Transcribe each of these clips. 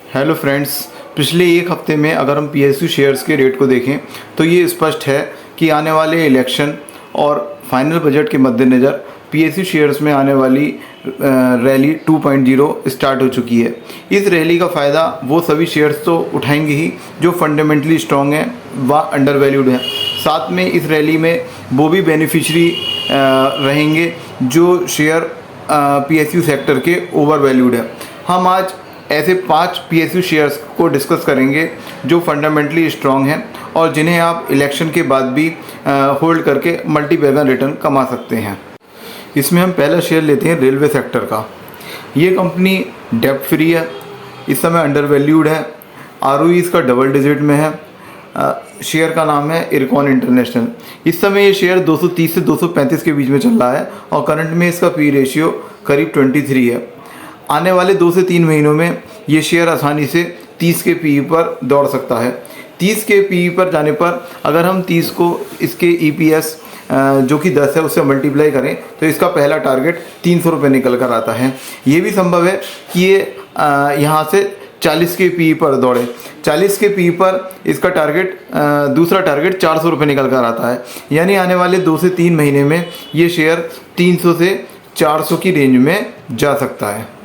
Hello friends, पिछले एक हफ्ते में अगर हम पीएसयू शेयर्स के रेट को देखें तो ये स्पष्ट है कि आने वाले इलेक्शन और फाइनल बजट के मद्देनज़र पीएसयू शेयर्स में आने वाली रैली 2.0 स्टार्ट हो चुकी है। इस रैली का फ़ायदा वो सभी शेयर्स तो उठाएंगे ही जो फंडामेंटली स्ट्रॉन्ग हैं व अंडर वैल्यूड हैं। साथ में इस रैली में वो भी बेनिफिशरी रहेंगे जो शेयर पीएसयू सेक्टर के ओवर वैल्यूड है। हम आज ऐसे 5 पीएसयू शेयर्स को डिस्कस करेंगे जो फंडामेंटली स्ट्रॉन्ग हैं और जिन्हें आप इलेक्शन के बाद भी होल्ड करके मल्टी बैगन रिटर्न कमा सकते हैं। इसमें हम पहला शेयर लेते हैं रेलवे सेक्टर का। ये कंपनी डेब्ट फ्री है, इस समय अंडर वैल्यूड है, आरओई इसका डबल डिजिट में है। शेयर का नाम है इरकॉन इंटरनेशनल। इस समय ये शेयर 230 से 235 के बीच में चल रहा है और करंट में इसका पी रेशियो करीब 23 है। आने वाले 2 से 3 महीनों में ये शेयर आसानी से 30 के पी पर दौड़ सकता है। 30 के पी पर जाने पर अगर हम 30 को इसके ईपीएस जो कि 10 है उससे मल्टीप्लाई करें तो इसका पहला टारगेट 300 रुपये निकल कर आता है। ये भी संभव है कि ये यहाँ से 40 के पी पर दौड़े। 40 के पी पर इसका टारगेट दूसरा टारगेट 400 रुपये निकल कर आता है। यानी आने वाले 2 से 3 महीने में ये शेयर 300 से 400 की रेंज में जा सकता है।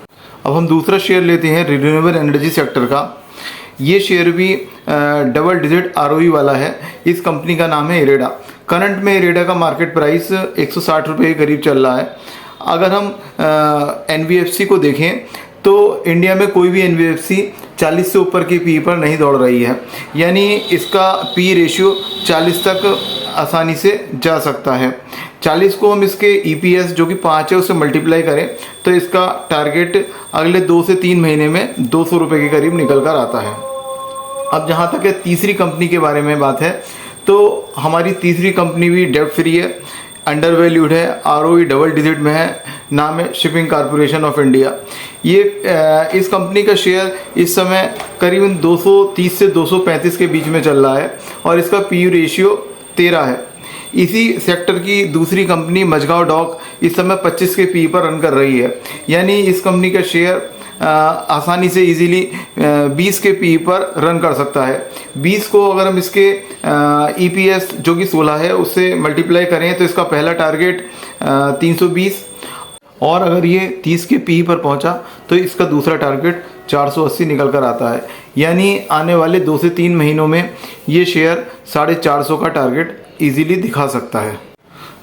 अब हम दूसरा शेयर लेते हैं रिन्यूएबल एनर्जी सेक्टर का। ये शेयर भी डबल डिजिट आरओई वाला है। इस कंपनी का नाम है इरेडा। करंट में इरेडा का मार्केट प्राइस 160 रुपये के करीब चल रहा है। अगर हम एनबीएफसी को देखें तो इंडिया में कोई भी एनबीएफसी 40 से ऊपर की पी पर नहीं दौड़ रही है, यानी इसका पी रेशियो 40 तक आसानी से जा सकता है। 40 को हम इसके ईपीएस जो कि 5 है उससे मल्टीप्लाई करें तो इसका टारगेट अगले 2 से 3 महीने में 200 रुपये के करीब निकल कर आता है। अब जहाँ तक है तीसरी कंपनी के बारे में बात है तो हमारी तीसरी कंपनी भी डेब्ट फ्री है, अंडर वैल्यूड है, आरओई डबल डिजिट में है, नाम है शिपिंग कॉरपोरेशन ऑफ इंडिया। ये इस कंपनी का शेयर इस समय करीबन 230 से 235 के बीच में चल रहा है और इसका पी रेशियो 13 है। इसी सेक्टर की दूसरी कंपनी मझगांव डॉक इस समय 25 के पी पर रन कर रही है, यानी इस कंपनी का शेयर आसानी से इजीली 20 के पी पर रन कर सकता है। 20 को अगर हम इसके ईपीएस जो कि 16 है उससे मल्टीप्लाई करें तो इसका पहला टारगेट 320 और अगर ये 30 के पी पर पहुंचा तो इसका दूसरा टारगेट 480 निकल कर आता है। यानी आने वाले 2 से 3 महीनों में ये शेयर 450 का टारगेट इजीली दिखा सकता है।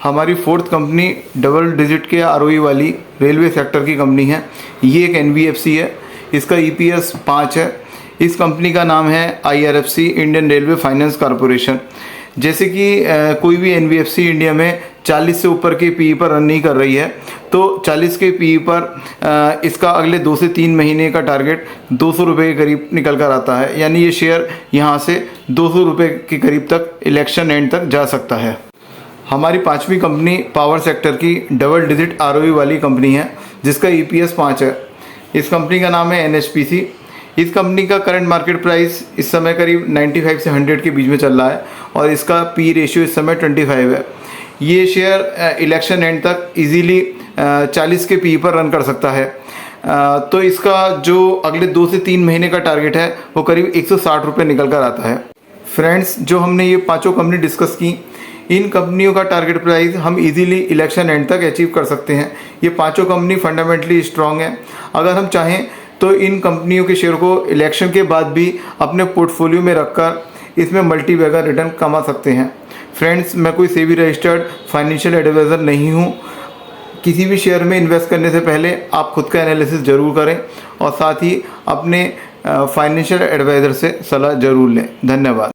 हमारी फोर्थ कंपनी डबल डिजिट के आरओई वाली रेलवे सेक्टर की कंपनी है। ये एक एनबीएफसी है, इसका ईपीएस 5 है। इस कंपनी का नाम है IRFC Indian railway finance corporation. जैसे कि कोई भी एनबीएफसी इंडिया में 40 से ऊपर के पी पर रन नहीं कर रही है तो 40 के पी पर इसका अगले 2 से 3 महीने का टारगेट 200 रुपये के करीब निकल कर आता है। यानी ये शेयर यहाँ से 200 रुपये के करीब तक इलेक्शन एंड तक जा सकता है। हमारी पांचवी कंपनी पावर सेक्टर की डबल डिजिट आरओई वाली कंपनी है जिसका ईपीएस 5 है। इस कंपनी का नाम है एनएचपीसी। इस कंपनी का करंट मार्केट प्राइस इस समय करीब 95 से 100 के बीच में चल रहा है और इसका पी रेशियो इस समय 25 है। ये शेयर इलेक्शन एंड तक इजीली 40 के पी पर रन कर सकता है। तो इसका जो अगले 2 से 3 महीने का टारगेट है वो करीब 160 रुपये निकल कर आता है। फ्रेंड्स, जो हमने ये पांचों कंपनी डिस्कस की, इन कंपनियों का टारगेट प्राइस हम इजीली इलेक्शन एंड तक अचीव कर सकते हैं। ये पांचों कंपनी फंडामेंटली स्ट्रॉन्ग है। अगर हम चाहें तो इन कंपनियों के शेयर को इलेक्शन के बाद भी अपने पोर्टफोलियो में रखकर इसमें मल्टी बैगर रिटर्न कमा सकते हैं। फ्रेंड्स, मैं कोई सेबी रजिस्टर्ड फाइनेंशियल एडवाइज़र नहीं हूँ। किसी भी शेयर में इन्वेस्ट करने से पहले आप खुद का एनालिसिस ज़रूर करें और साथ ही अपने फाइनेंशियल एडवाइज़र से सलाह ज़रूर लें। धन्यवाद।